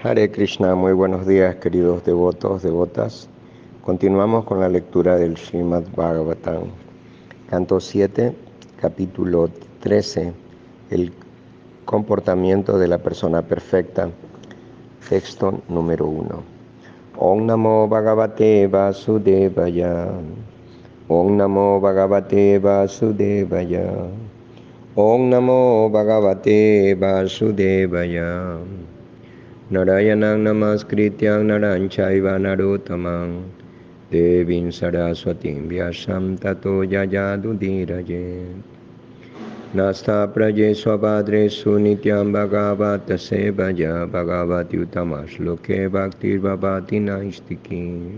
Hare Krishna, muy buenos días queridos devotos, devotas. Continuamos con la lectura del Srimad Bhagavatam, canto 7, capítulo 13, el comportamiento de la persona perfecta, texto número 1. Om Namo Bhagavate Vasudevaya, Om Namo Bhagavate Vasudevaya, Om Namo Bhagavate Vasudevaya. Narayanang namaskrityang naranchaiva narottamang devim saraswatim vyasam tato yayadudiraye. Nasta praje svabhadresu nityam bhagavata sevaya bhagavati utamas loke bhaktir bhavati naistiki.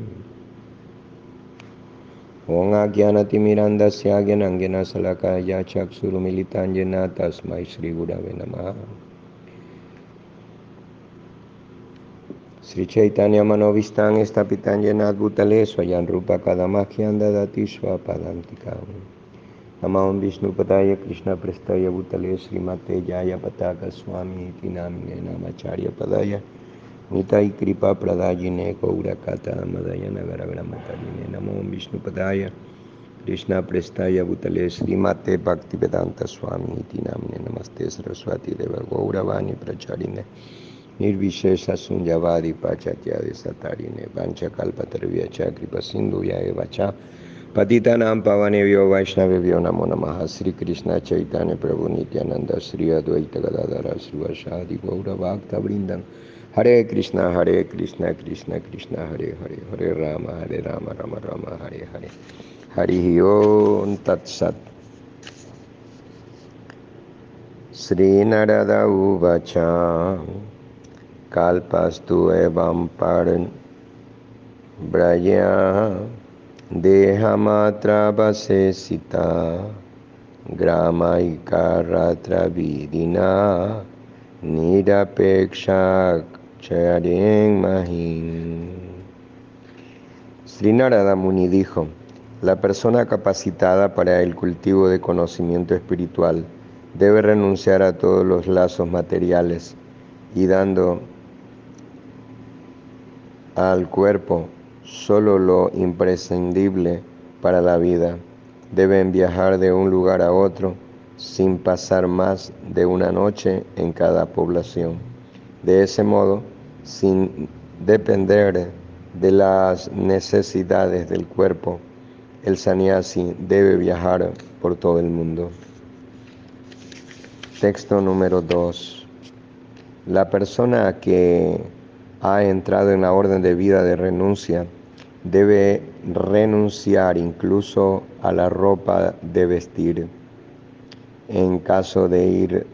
Om agyanatimirandasya gyanangyana salakaya chaksurumilitanjana tasmai Shri Gurave Namaha. Sri Chaitanya Manovistan Estapitan Yenad Bhutale Swayan Rupa Kadamakhyan Dadati Swapadantikam. Namam Vishnu Padaya Krishna Prestaya Bhutale Srimate Jaya Pataka Swami Iti Namine Namacharya Padaya Nitai Kripa Pradayine Gaurakata Madaya Nagaragra Matarine. Namam Vishnu Padaya Krishna Prestaya Bhutale Srimate Bhaktivedanta Swami Iti Namine Namaste Saraswati Deva Gauravani Pracharine Nirvishesha Sunyavadi Pachatyadi Satarine Vancha Kalpatarvya Kripa Sindhuya Evacha Patitanam Pavanevyo Vaishnavevyo Namo Namaha. Sri Krishna Chaitanya Prabhu Nityananda Sri Advaita Gadadhara Srivasadi Gaura Bhakta Vrindan. Hare Krishna Krishna Krishna Hare Hare Hare Rama Rama Rama Hare Hare. Hari Om Tat Sat. Sri Narada Uvacha Kalpastu evam paran braya dehamatra vasesita gramaika ratra vidina nirapeksha charing mahim. Sri Narada Muni dijo: la persona capacitada para el cultivo de conocimiento espiritual debe renunciar a todos los lazos materiales y dando al cuerpo solo lo imprescindible para la vida. Deben viajar de un lugar a otro sin pasar más de una noche en cada población. De ese modo, sin depender de las necesidades del cuerpo, el sannyasi debe viajar por todo el mundo. Texto número 2. La persona que ha entrado en la orden de vida de renuncia debe renunciar incluso a la ropa de vestir. En caso de ir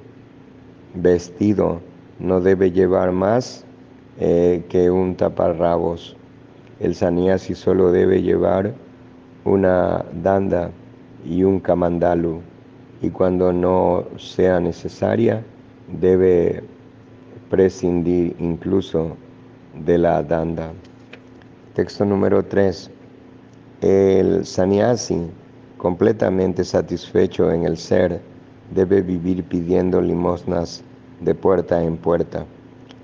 vestido, no debe llevar más que un taparrabos. El sannyasi solo debe llevar una danda y un kamandalu, y cuando no sea necesaria, debe prescindir incluso de la danda. Texto número 3. El sannyasi, completamente satisfecho en el ser, debe vivir pidiendo limosnas de puerta en puerta.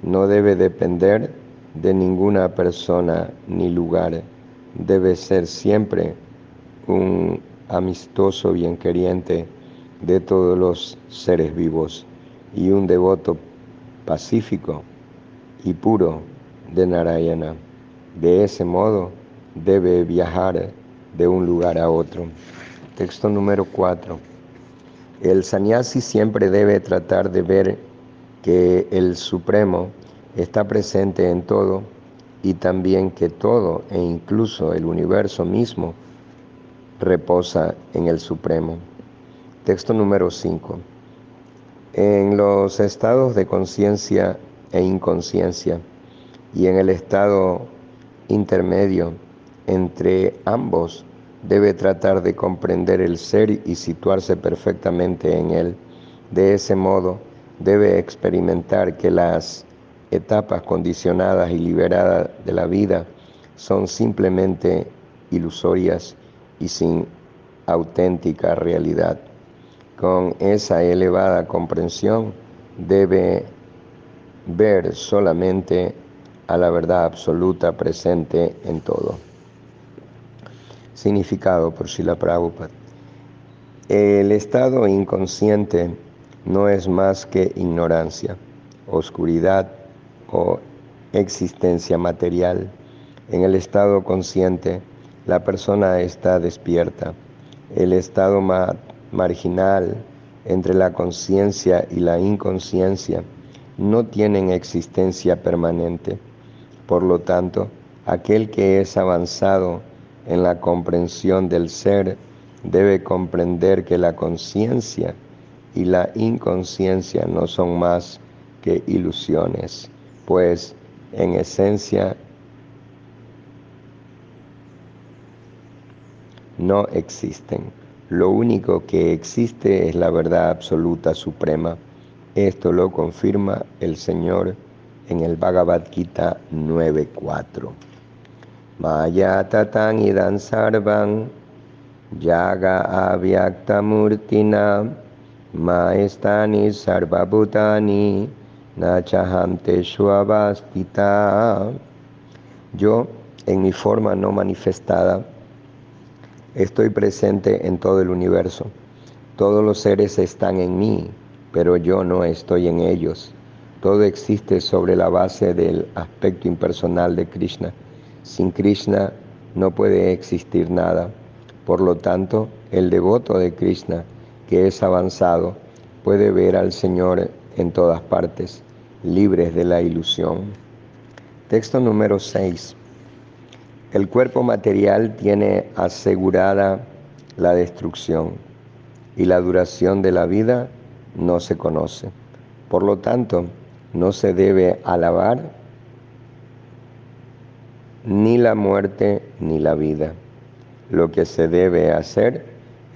No debe depender de ninguna persona ni lugar. Debe ser siempre un amistoso bienqueriente de todos los seres vivos y un devoto pacífico y puro de Narayana. De ese modo debe viajar de un lugar a otro. Texto número 4. El sannyasi siempre debe tratar de ver que el Supremo está presente en todo y también que todo e incluso el universo mismo reposa en el Supremo. Texto número 5. En los estados de conciencia e inconsciencia y en el estado intermedio entre ambos, debe tratar de comprender el ser y situarse perfectamente en él. De ese modo, debe experimentar que las etapas condicionadas y liberadas de la vida son simplemente ilusorias y sin auténtica realidad. Con esa elevada comprensión, debe ver solamente a la verdad absoluta presente en todo. Significado por Srila Prabhupada. El estado inconsciente no es más que ignorancia, oscuridad o existencia material. En el estado consciente, la persona está despierta. El estado marginal entre la conciencia y la inconsciencia no tienen existencia permanente. Por lo tanto, aquel que es avanzado en la comprensión del ser debe comprender que la conciencia y la inconsciencia no son más que ilusiones, pues en esencia no existen. Lo único que existe es la verdad absoluta suprema. Esto lo confirma el Señor en el Bhagavad Gita 9.4. Maya tatang idam sarvam yaga avyakta murtina maestani sarvabhutani nachaham teshu avastita. Yo, en mi forma no manifestada, estoy presente en todo el universo. Todos los seres están en mí, pero yo no estoy en ellos. Todo existe sobre la base del aspecto impersonal de Krishna. Sin Krishna no puede existir nada. Por lo tanto, el devoto de Krishna, que es avanzado, puede ver al Señor en todas partes, libres de la ilusión. Texto número 6. El cuerpo material tiene asegurada la destrucción y la duración de la vida no se conoce. Por lo tanto, no se debe alabar ni la muerte ni la vida. Lo que se debe hacer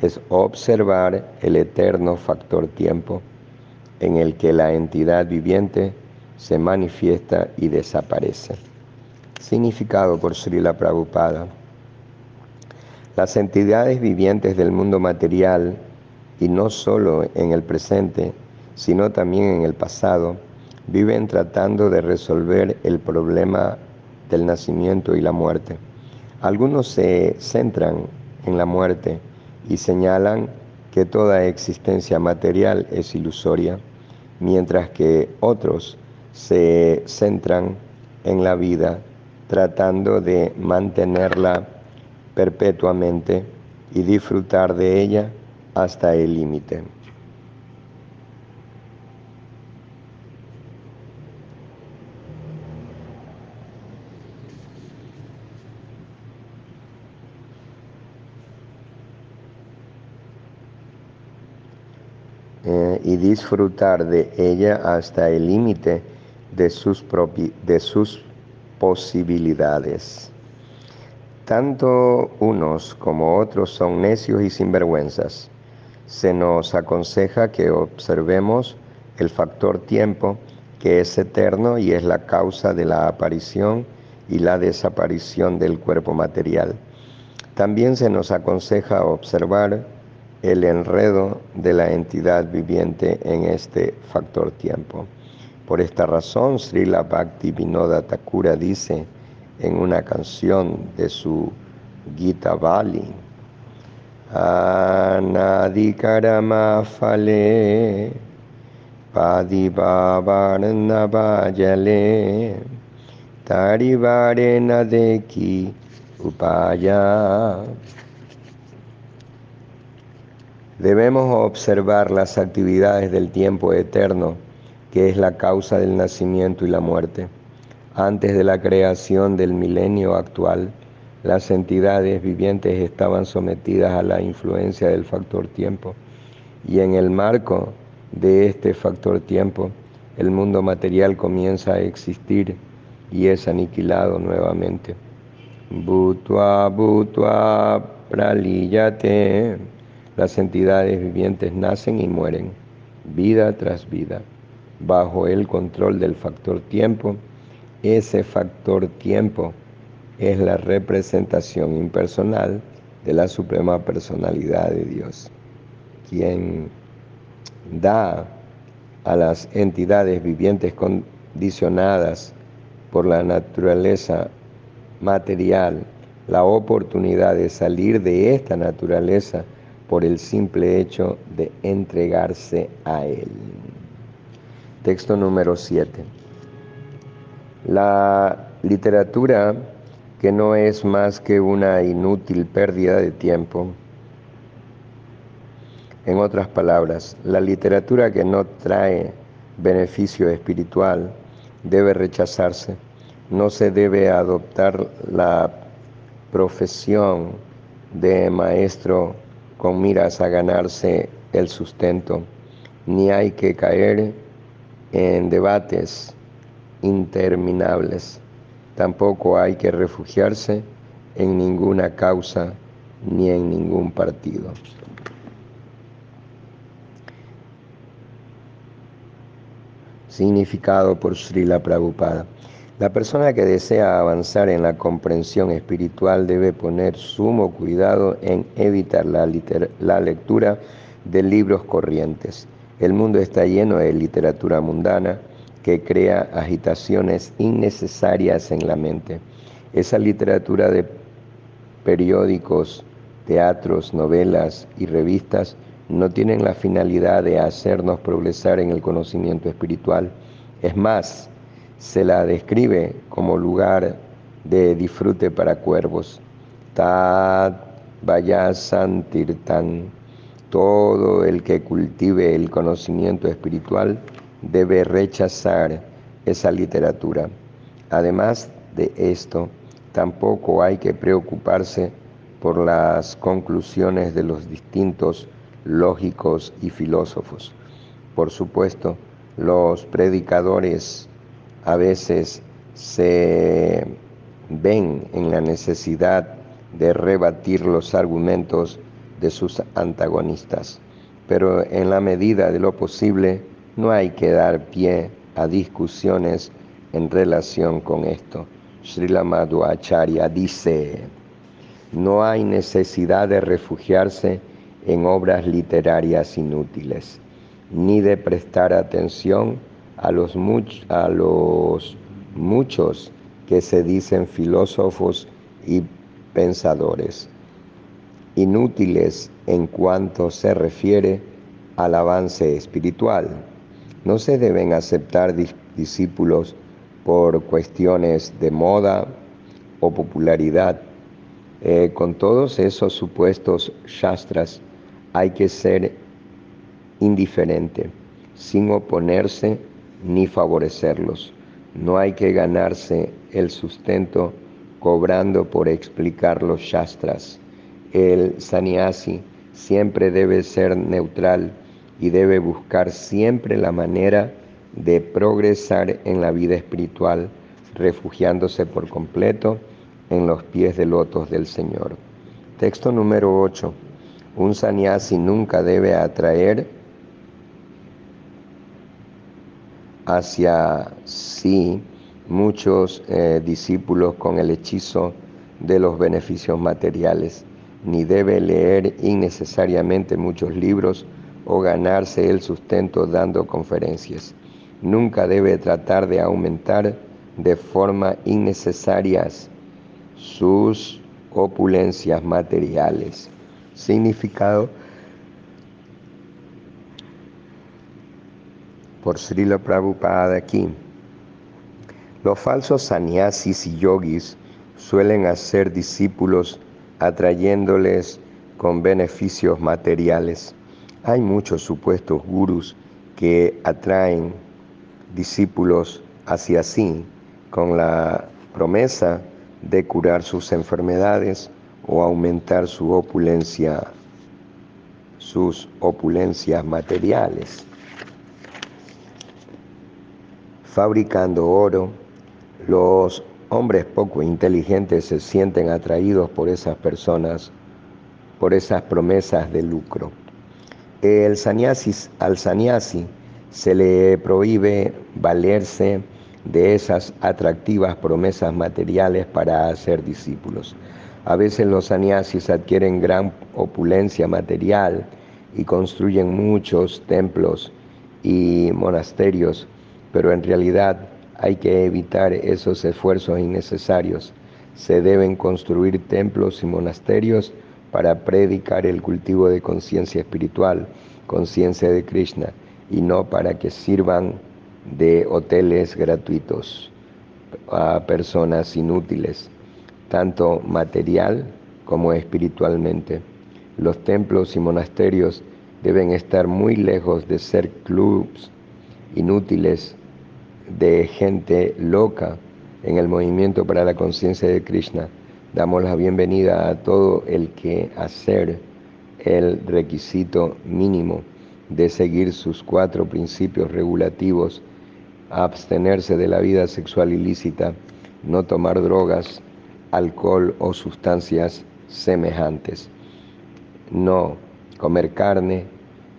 es observar el eterno factor tiempo en el que la entidad viviente se manifiesta y desaparece. Significado por Srila Prabhupada. Las entidades vivientes del mundo material, y no solo en el presente, sino también en el pasado, viven tratando de resolver el problema del nacimiento y la muerte. Algunos se centran en la muerte y señalan que toda existencia material es ilusoria, mientras que otros se centran en la vida, tratando de mantenerla perpetuamente y disfrutar de ella hasta el límite. Y disfrutar de ella hasta el límite de sus posibilidades. Tanto unos como otros son necios y sinvergüenzas. Se nos aconseja que observemos el factor tiempo, que es eterno y es la causa de la aparición y la desaparición del cuerpo material. También se nos aconseja observar el enredo de la entidad viviente en este factor tiempo. Por esta razón, Srila Bhaktivinoda Thakura dice en una canción de su Gita Vali: Anadikarama fale padivavarnavajale tarivare nadeki upaya. Debemos observar las actividades del tiempo eterno, que es la causa del nacimiento y la muerte. Antes de la creación del milenio actual, las entidades vivientes estaban sometidas a la influencia del factor tiempo, y en el marco de este factor tiempo, el mundo material comienza a existir y es aniquilado nuevamente. Bhutva bhutva praliyate. Las entidades vivientes nacen y mueren, vida tras vida, bajo el control del factor tiempo. Ese factor tiempo es la representación impersonal de la Suprema Personalidad de Dios, quien da a las entidades vivientes condicionadas por la naturaleza material, la oportunidad de salir de esta naturaleza por el simple hecho de entregarse a él. Texto número 7. La literatura, que no es más que una inútil pérdida de tiempo. En otras palabras, la literatura que no trae beneficio espiritual debe rechazarse. No se debe adoptar la profesión de maestro con miras a ganarse el sustento, ni hay que caer en debates interminables. Tampoco hay que refugiarse en ninguna causa ni en ningún partido. Significado por Srila Prabhupada. La persona que desea avanzar en la comprensión espiritual debe poner sumo cuidado en evitar la lectura de libros corrientes. El mundo está lleno de literatura mundana que crea agitaciones innecesarias en la mente. Esa literatura de periódicos, teatros, novelas y revistas no tienen la finalidad de hacernos progresar en el conocimiento espiritual. Es más, se la describe como lugar de disfrute para cuervos. Tad Vayasantirtan. Todo el que cultive el conocimiento espiritual debe rechazar esa literatura. Además de esto, tampoco hay que preocuparse por las conclusiones de los distintos lógicos y filósofos. Por supuesto, los predicadores a veces se ven en la necesidad de rebatir los argumentos de sus antagonistas, pero en la medida de lo posible no hay que dar pie a discusiones en relación con esto. Srila Madhvacharya dice: no hay necesidad de refugiarse en obras literarias inútiles, ni de prestar atención a los muchos que se dicen filósofos y pensadores, inútiles en cuanto se refiere al avance espiritual. No se deben aceptar discípulos por cuestiones de moda o popularidad. Con todos esos supuestos shastras hay que ser indiferente, sin oponerse ni favorecerlos. No hay que ganarse el sustento cobrando por explicar los shastras. El sannyasi siempre debe ser neutral y debe buscar siempre la manera de progresar en la vida espiritual, refugiándose por completo en los pies de lotos del Señor. Texto número 8. Un sannyasi nunca debe atraer hacia sí muchos discípulos con el hechizo de los beneficios materiales, ni debe leer innecesariamente muchos libros o ganarse el sustento dando conferencias. Nunca debe tratar de aumentar de forma innecesaria sus opulencias materiales. Significado por Srila Prabhupada aquí. Los falsos sannyasis y yogis suelen hacer discípulos atrayéndoles con beneficios materiales. Hay muchos supuestos gurús que atraen discípulos hacia sí con la promesa de curar sus enfermedades o aumentar sus opulencias materiales. Fabricando oro, los hombres poco inteligentes se sienten atraídos por esas personas, por esas promesas de lucro. Al sannyasi se le prohíbe valerse de esas atractivas promesas materiales para hacer discípulos. A veces los sannyasis adquieren gran opulencia material y construyen muchos templos y monasterios, pero en realidad Hay que evitar esos esfuerzos innecesarios. Se deben construir templos y monasterios para predicar el cultivo de conciencia espiritual, conciencia de Krishna, y no para que sirvan de hoteles gratuitos a personas inútiles, tanto material como espiritualmente. Los templos y monasterios deben estar muy lejos de ser clubs inútiles de gente loca en el movimiento para la conciencia de Krishna. Damos la bienvenida a todo el que hacer el requisito mínimo de seguir sus 4 principios regulativos: abstenerse de la vida sexual ilícita, no tomar drogas, alcohol o sustancias semejantes, no comer carne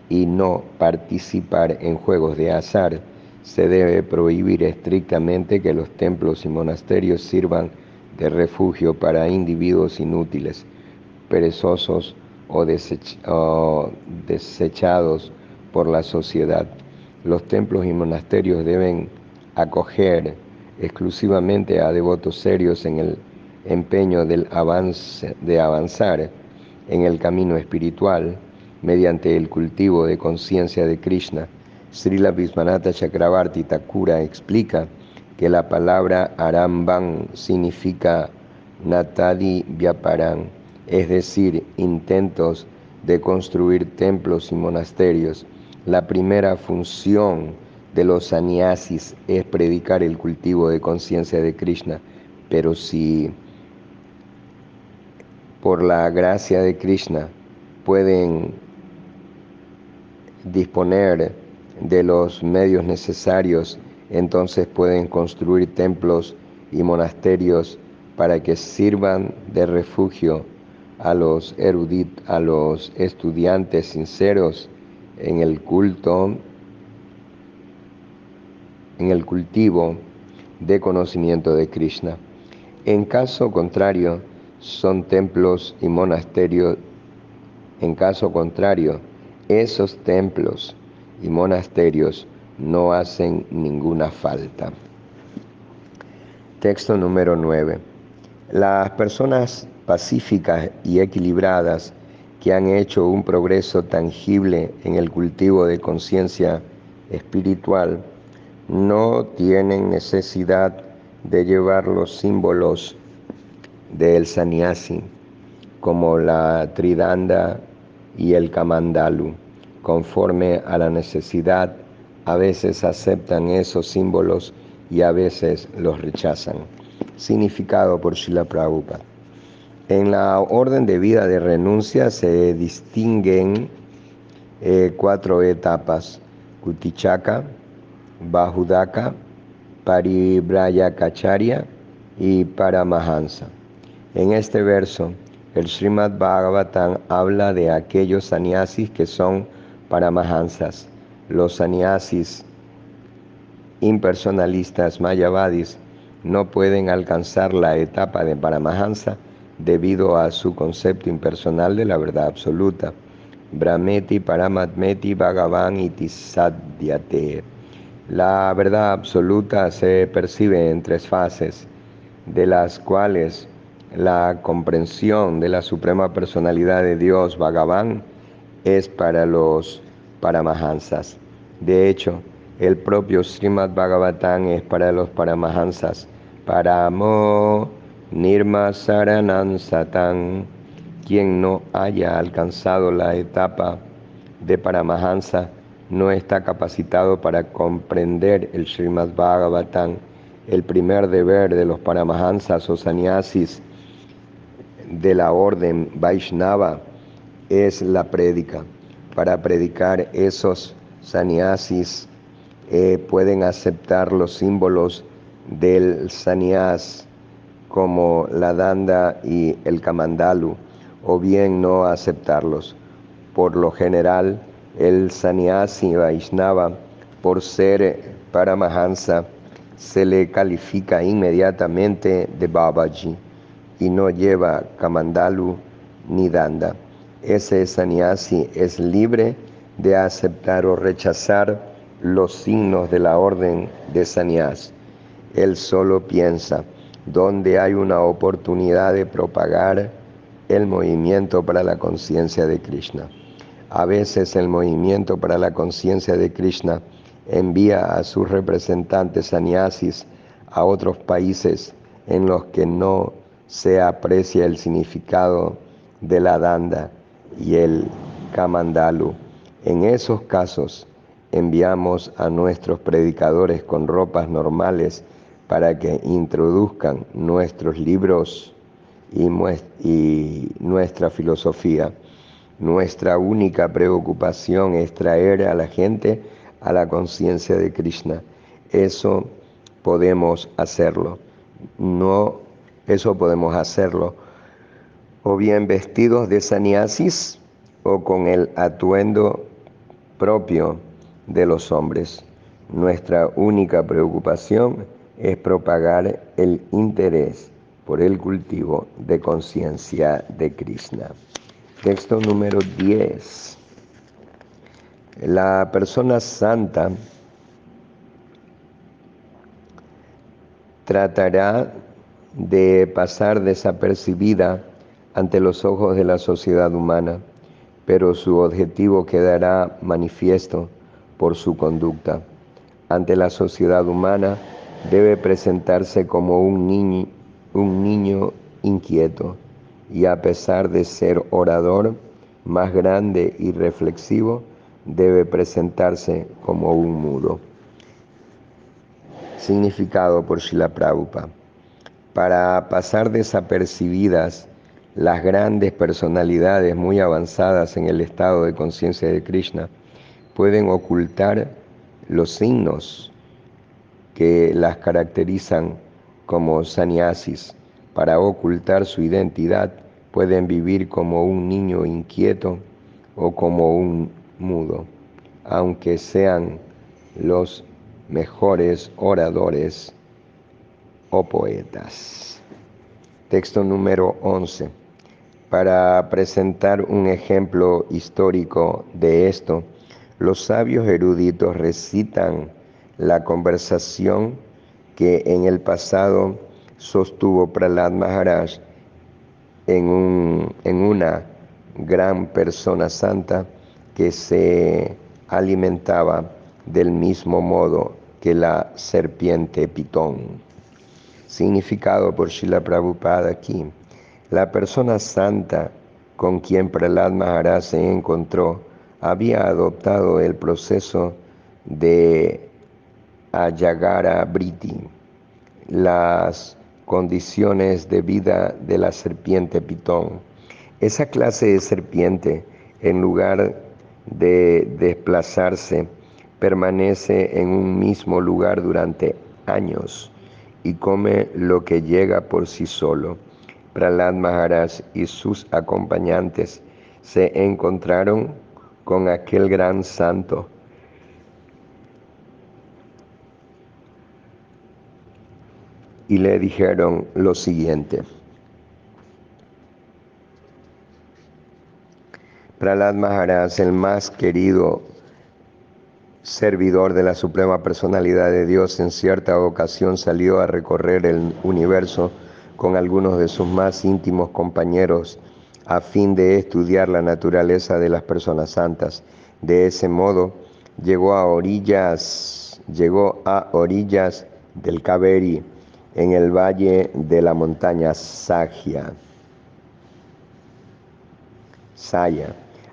y no participar en juegos de azar. Se debe prohibir estrictamente que los templos y monasterios sirvan de refugio para individuos inútiles, perezosos o desechados por la sociedad. Los templos y monasterios deben acoger exclusivamente a devotos serios en el empeño de avanzar en el camino espiritual mediante el cultivo de conciencia de Krishna. Srila Visvanatha Chakravarti Thakura explica que la palabra Aramban significa Natadi Vyaparan, es decir, intentos de construir templos y monasterios. La primera función de los sannyasis es predicar el cultivo de conciencia de Krishna, pero si por la gracia de Krishna pueden disponer de los medios necesarios, entonces pueden construir templos y monasterios para que sirvan de refugio a los a los estudiantes sinceros en el culto, en el cultivo de conocimiento de Krishna. En caso contrario, son templos y monasterios. En caso contrario, esos templos y monasterios no hacen ninguna falta. Texto número 9. Las personas pacíficas y equilibradas que han hecho un progreso tangible en el cultivo de conciencia espiritual no tienen necesidad de llevar los símbolos del sannyasi, como la tridanda y el kamandalu. Conforme a la necesidad, a veces aceptan esos símbolos y a veces los rechazan. Significado por Srila Prabhupada. En la orden de vida de renuncia se distinguen 4 etapas: Kutichaka, Bahudaka, Paribrayakacharya y Paramahansa. En este verso, el Srimad Bhagavatam habla de aquellos sannyasis que son paramahansas. Los sannyasis impersonalistas mayavadis no pueden alcanzar la etapa de paramahansa debido a su concepto impersonal de la verdad absoluta. Brahmeti Paramatmeti Bhagavan iti sadhyate. La verdad absoluta se percibe en 3 fases, de las cuales la comprensión de la suprema personalidad de Dios, Bhagavan, es para los paramahansas. De hecho, el propio Srimad Bhagavatam es para los paramahansas. Paramo nirma saranam satan. Quien no haya alcanzado la etapa de paramahansa no está capacitado para comprender el Srimad Bhagavatam. El primer deber de los paramahansas o sannyasis de la orden Vaishnava es la prédica. Para predicar, esos sannyasis pueden aceptar los símbolos del sannyas como la danda y el kamandalu, o bien no aceptarlos. Por lo general, el sannyasi Vaishnava, por ser paramahansa, se le califica inmediatamente de Babaji y no lleva kamandalu ni danda. Ese sannyasi es libre de aceptar o rechazar los signos de la orden de sannyas. Él solo piensa dónde hay una oportunidad de propagar el movimiento para la conciencia de Krishna. A veces el movimiento para la conciencia de Krishna envía a sus representantes sannyasis a otros países en los que no se aprecia el significado de la danda y el kamandalu. En esos casos, enviamos a nuestros predicadores con ropas normales para que introduzcan nuestros libros y nuestra filosofía. Nuestra única preocupación es traer a la gente a la conciencia de Krishna. Eso podemos hacerlo. Eso podemos hacerlo o bien vestidos de sannyasis o con el atuendo propio de los hombres. Nuestra única preocupación es propagar el interés por el cultivo de conciencia de Krishna. Texto número 10. La persona santa tratará de pasar desapercibida ante los ojos de la sociedad humana, pero su objetivo quedará manifiesto por su conducta. Ante la sociedad humana debe presentarse como un niño inquieto, y a pesar de ser orador más grande y reflexivo, debe presentarse como un mudo. Significado por Srila Prabhupada. Para pasar desapercibidas, las grandes personalidades muy avanzadas en el estado de conciencia de Krishna pueden ocultar los signos que las caracterizan como sannyasis. Para ocultar su identidad, pueden vivir como un niño inquieto o como un mudo, aunque sean los mejores oradores o poetas. Texto número 11. Para presentar un ejemplo histórico de esto, los sabios eruditos recitan la conversación que en el pasado sostuvo Prahlad Maharaj en una gran persona santa que se alimentaba del mismo modo que la serpiente pitón. Significado por Srila Prabhupada aquí. La persona santa con quien Prahlad Maharaj se encontró había adoptado el proceso de Ayagara Vritti, las condiciones de vida de la serpiente pitón. Esa clase de serpiente, en lugar de desplazarse, permanece en un mismo lugar durante años y come lo que llega por sí solo. Prahlad Maharaj y sus acompañantes se encontraron con aquel gran santo y le dijeron lo siguiente: Prahlad Maharaj, el más querido servidor de la Suprema Personalidad de Dios, en cierta ocasión salió a recorrer el universo con algunos de sus más íntimos compañeros a fin de estudiar la naturaleza de las personas santas. De ese modo llegó a orillas del Kaveri, en el valle de la montaña Saya.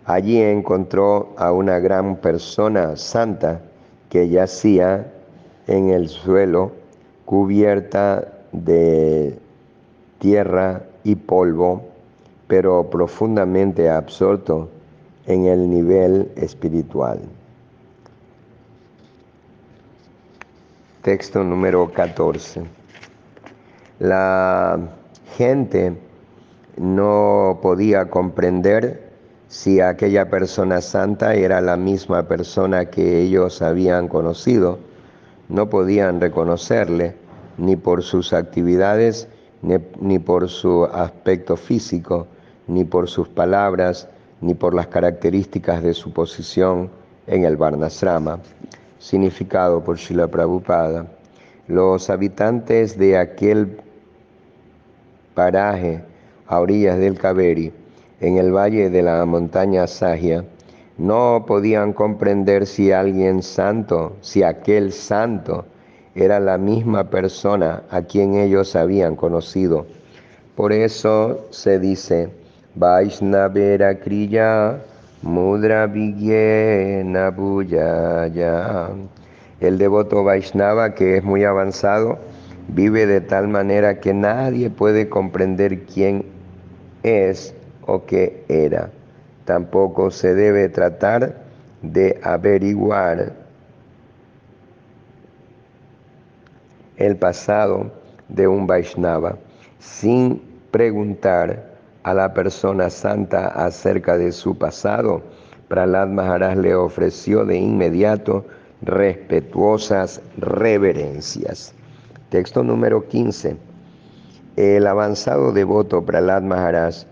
Allí encontró a una gran persona santa que yacía en el suelo, cubierta de tierra y polvo, pero profundamente absorto en el nivel espiritual. Texto número 14. La gente no podía comprender si aquella persona santa era la misma persona que ellos habían conocido. No podían reconocerle ni por sus actividades, ni por su aspecto físico, ni por sus palabras, ni por las características de su posición en el Varnasrama. Significado por Srila Prabhupada. Los habitantes de aquel paraje a orillas del Kaveri, en el valle de la montaña Sagia, no podían comprender si si aquel santo era la misma persona a quien ellos habían conocido. Por eso se dice, Vaishnavera Kriya Mudra Vigyena Bhujaya. El devoto Vaishnava, que es muy avanzado, vive de tal manera que nadie puede comprender quién es o qué era. Tampoco se debe tratar de averiguar el pasado de un Vaishnava sin preguntar a la persona santa acerca de su pasado. Prahlad Maharaj le ofreció de inmediato respetuosas reverencias. Texto número 15. El avanzado devoto Prahlad Maharaj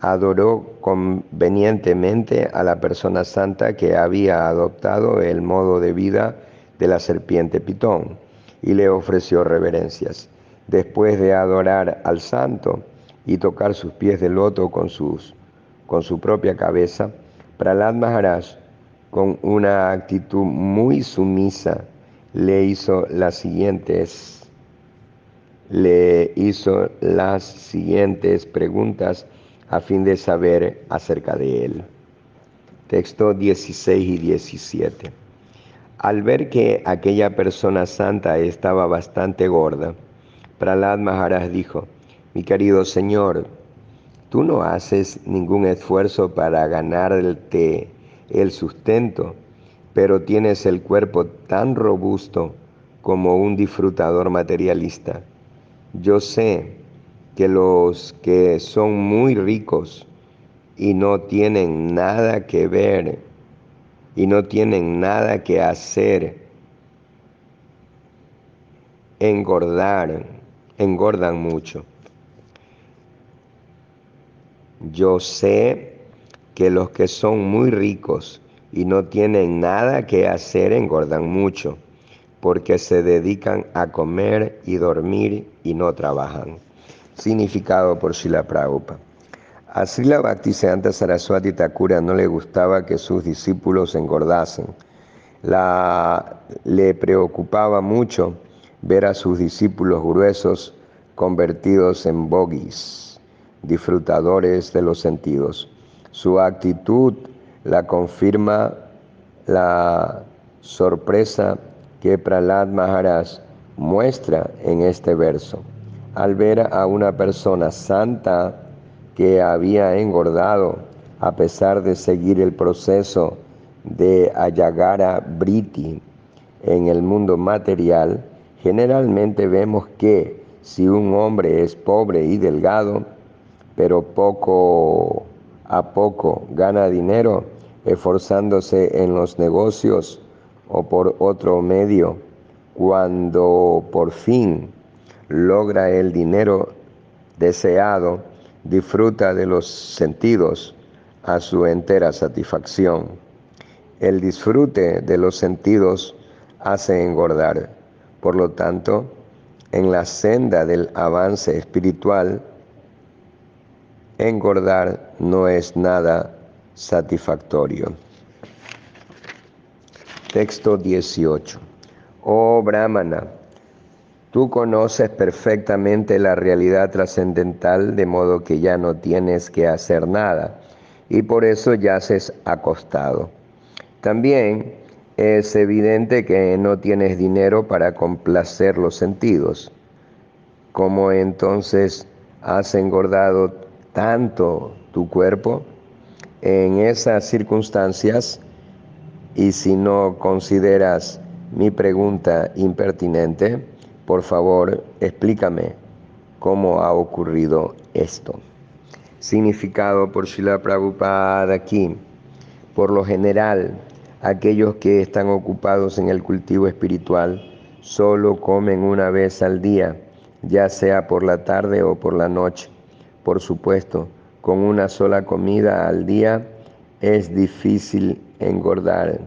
adoró convenientemente a la persona santa que había adoptado el modo de vida de la serpiente Pitón y le ofreció reverencias. Después de adorar al santo y tocar sus pies de loto con su propia cabeza, Prahlad Maharaj, con una actitud muy sumisa, le hizo las siguientes preguntas a fin de saber acerca de él. Texto 16 y 17. Al ver que aquella persona santa estaba bastante gorda, Prahlad Maharaj dijo, mi querido señor, tú no haces ningún esfuerzo para ganarte el sustento, pero tienes el cuerpo tan robusto como un disfrutador materialista. Yo sé que los que son muy ricos y no tienen nada que ver y no tienen nada que hacer, engordan mucho. Yo sé que los que son muy ricos y no tienen nada que hacer engordan mucho, porque se dedican a comer y dormir y no trabajan. Significado por Srila Prabhupada. A Srila Bhaktisiddhanta Saraswati Thakura no le gustaba que sus discípulos engordasen. Le preocupaba mucho ver a sus discípulos gruesos convertidos en bogis, disfrutadores de los sentidos. Su actitud la confirma la sorpresa que Prahlad Maharaj muestra en este verso. Al ver a una persona santa que había engordado a pesar de seguir el proceso de Ayagara Briti en el mundo material, generalmente vemos que si un hombre es pobre y delgado, pero poco a poco gana dinero, esforzándose en los negocios o por otro medio, cuando por fin logra el dinero deseado, disfruta de los sentidos a su entera satisfacción. El disfrute de los sentidos hace engordar. Por lo tanto, en la senda del avance espiritual, engordar no es nada satisfactorio. Texto 18. Oh Brahmana, tú conoces perfectamente la realidad trascendental, de modo que ya no tienes que hacer nada, y por eso yaces acostado. También es evidente que no tienes dinero para complacer los sentidos. ¿Cómo entonces has engordado tanto tu cuerpo? En esas circunstancias, y si no consideras mi pregunta impertinente, por favor explícame cómo ha ocurrido esto. Significado por Srila Prabhupada aquí. Por lo general, aquellos que están ocupados en el cultivo espiritual solo comen una vez al día, ya sea por la tarde o por la noche. Por supuesto, con una sola comida al día es difícil engordar.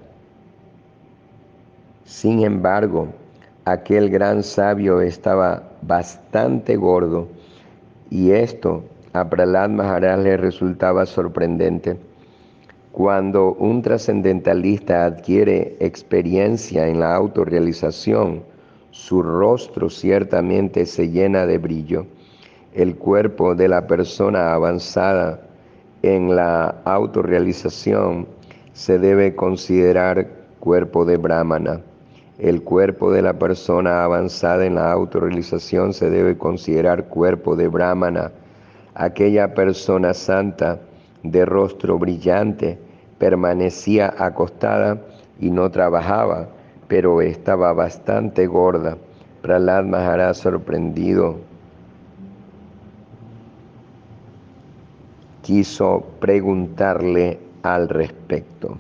Sin embargo, aquel gran sabio estaba bastante gordo y esto a Prahlad Maharaj le resultaba sorprendente. Cuando un trascendentalista adquiere experiencia en la autorrealización, su rostro ciertamente se llena de brillo. El cuerpo de la persona avanzada en la autorrealización se debe considerar cuerpo de Brahmana. El cuerpo de la persona avanzada en la autorrealización se debe considerar cuerpo de Brahmana. Aquella persona santa de rostro brillante permanecía acostada y no trabajaba, pero estaba bastante gorda. Prahlad Maharaj, sorprendido, quiso preguntarle al respecto.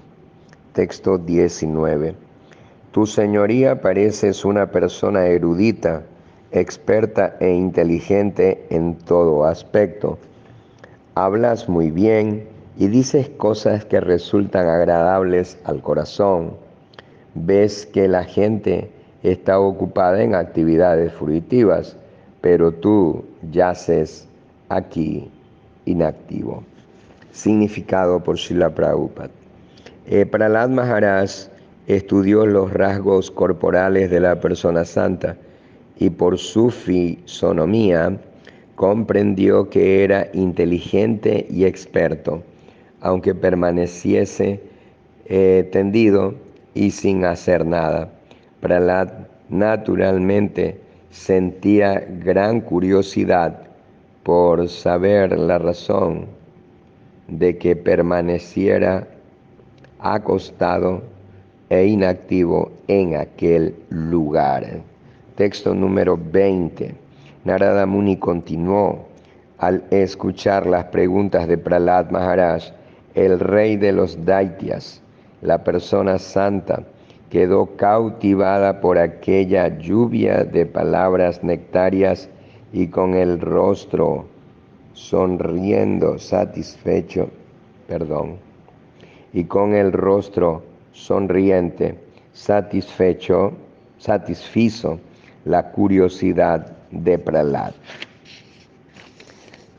Texto 19. Tu señoría pareces una persona erudita, experta e inteligente en todo aspecto. Hablas muy bien y dices cosas que resultan agradables al corazón. Ves que la gente está ocupada en actividades fruitivas, pero tú yaces aquí inactivo. Significado por Srila Prabhupada. Prahlad Maharaj estudió los rasgos corporales de la persona santa y por su fisonomía comprendió que era inteligente y experto, aunque permaneciese tendido y sin hacer nada. Prahlad naturalmente sentía gran curiosidad por saber la razón de que permaneciera acostado e inactivo en aquel lugar. Texto número 20. Narada Muni continuó: al escuchar las preguntas de Prahlad Maharaj, el rey de los Daityas, la persona santa, quedó cautivada por aquella lluvia de palabras nectarias y con el rostro sonriendo y con el rostro sonriente, satisfizo la curiosidad de Prahlad.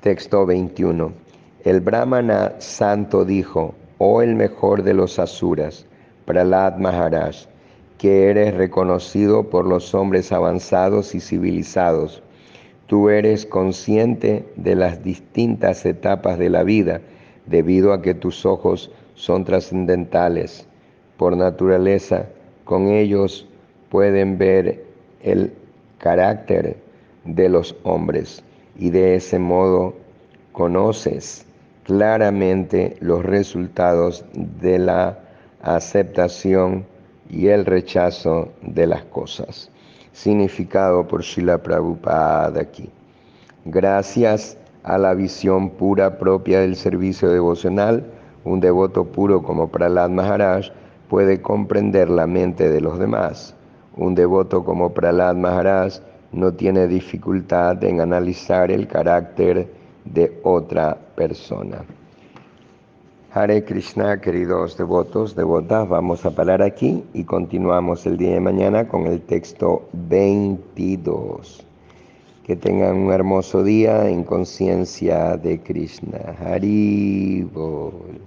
Texto 21. El Brahmana santo dijo: oh el mejor de los asuras, Prahlad Maharaj, que eres reconocido por los hombres avanzados y civilizados. Tú eres consciente de las distintas etapas de la vida, debido a que tus ojos son trascendentales. Por naturaleza, con ellos pueden ver el carácter de los hombres y de ese modo conoces claramente los resultados de la aceptación y el rechazo de las cosas. Significado por Srila Prabhupada aquí. Gracias a la visión pura propia del servicio devocional, un devoto puro como Prahlad Maharaj puede comprender la mente de los demás. Un devoto como Prahlad Maharaj no tiene dificultad en analizar el carácter de otra persona. Hare Krishna, queridos devotos, devotas, vamos a parar aquí y continuamos el día de mañana con el texto 22. Que tengan un hermoso día en conciencia de Krishna. Hari Bol.